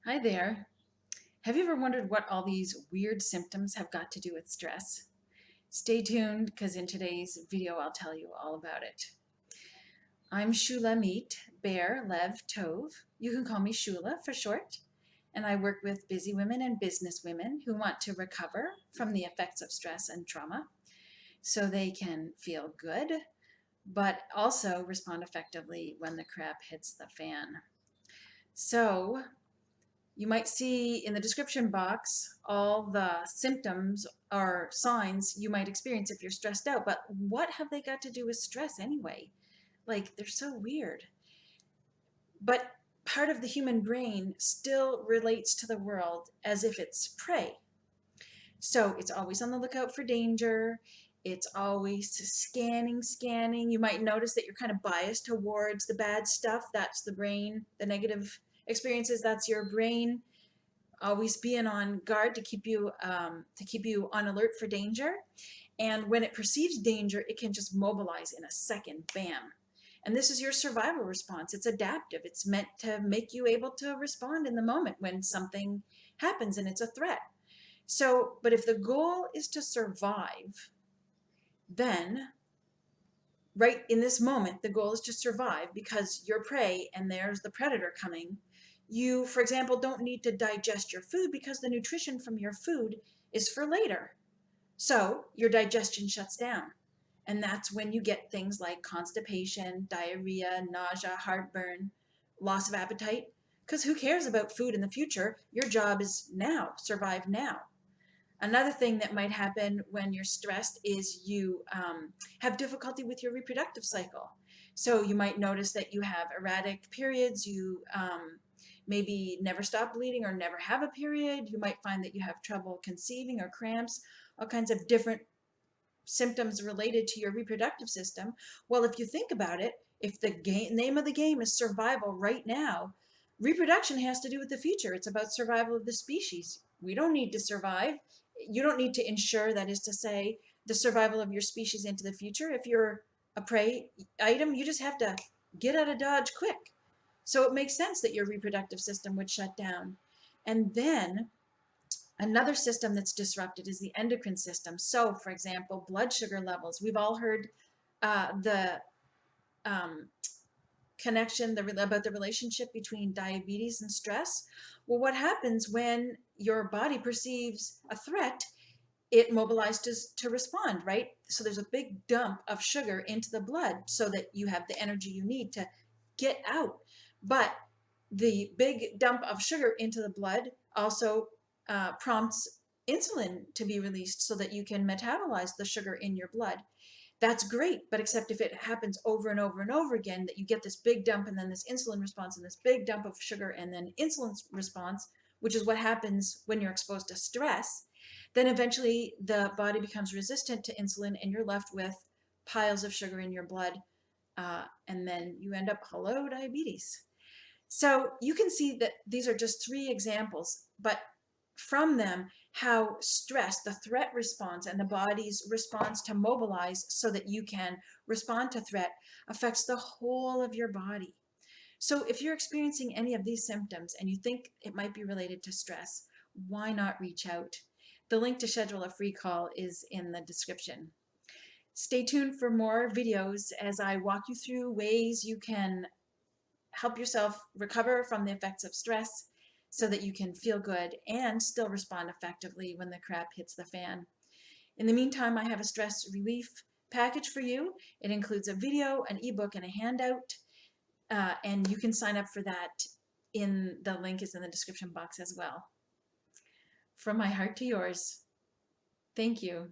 Hi there. Have you ever wondered what all these weird symptoms have got to do with stress? Stay tuned because in today's video I'll tell you all about it. I'm Shulamit Bear Lev Tov. You can call me Shula for short. And I work with busy women and business women who want to recover from the effects of stress and trauma so they can feel good, but also respond effectively when the crap hits the fan. So you might see in the description box all the symptoms or signs you might experience if you're stressed out. But what have they got to do with stress anyway? Like, they're so weird. But part of the human brain still relates to the world as if it's prey. So it's always on the lookout for danger. It's always scanning. You might notice that you're kind of biased towards the bad stuff. That's the brain. The negative experiences, that's your brain always being on guard to keep you on alert for danger. And when it perceives danger, it can just mobilize in a second, bam. And this is your survival response. It's adaptive. It's meant to make you able to respond in the moment when something happens and it's a threat. So, but if the goal is to survive, then right in this moment, the goal is to survive because you're prey and there's the predator coming. You, for example, don't need to digest your food because the nutrition from your food is for later. So your digestion shuts down. And that's when you get things like constipation, diarrhea, nausea, heartburn, loss of appetite. Because who cares about food in the future? Your job is now, survive now. Another thing that might happen when you're stressed is you have difficulty with your reproductive cycle. So you might notice that you have erratic periods, you maybe never stop bleeding or never have a period. You might find that you have trouble conceiving or cramps, all kinds of different symptoms related to your reproductive system. Well, if you think about it, if the name of the game is survival right now, reproduction has to do with the future. It's about survival of the species. We don't need to survive. You don't need to ensure, that is to say, the survival of your species into the future. If you're a prey item, you just have to get out of Dodge quick. So it makes sense that your reproductive system would shut down. And then another system that's disrupted is the endocrine system. So, for example, blood sugar levels. We've all heard the connection about the relationship between diabetes and stress. Well, what happens when your body perceives a threat? It mobilizes to respond, right? So there's a big dump of sugar into the blood so that you have the energy you need to get out. But the big dump of sugar into the blood also prompts insulin to be released so that you can metabolize the sugar in your blood. That's great, but except if it happens over and over and over again, that you get this big dump and then this insulin response and this big dump of sugar and then insulin response, which is what happens when you're exposed to stress, then eventually the body becomes resistant to insulin and you're left with piles of sugar in your blood. And then you end up, hello, diabetes. So you can see that these are just three examples, but from them, how stress, the threat response, and the body's response to mobilize so that you can respond to threat affects the whole of your body. So if you're experiencing any of these symptoms and you think it might be related to stress, why not reach out? The link to schedule a free call is in the description. Stay tuned for more videos as I walk you through ways you can help yourself recover from the effects of stress so that you can feel good and still respond effectively when the crap hits the fan. In the meantime, I have a stress relief package for you. It includes a video, an ebook, and a handout, and you can sign up for that. The link is in the description box as well. From my heart to yours, thank you.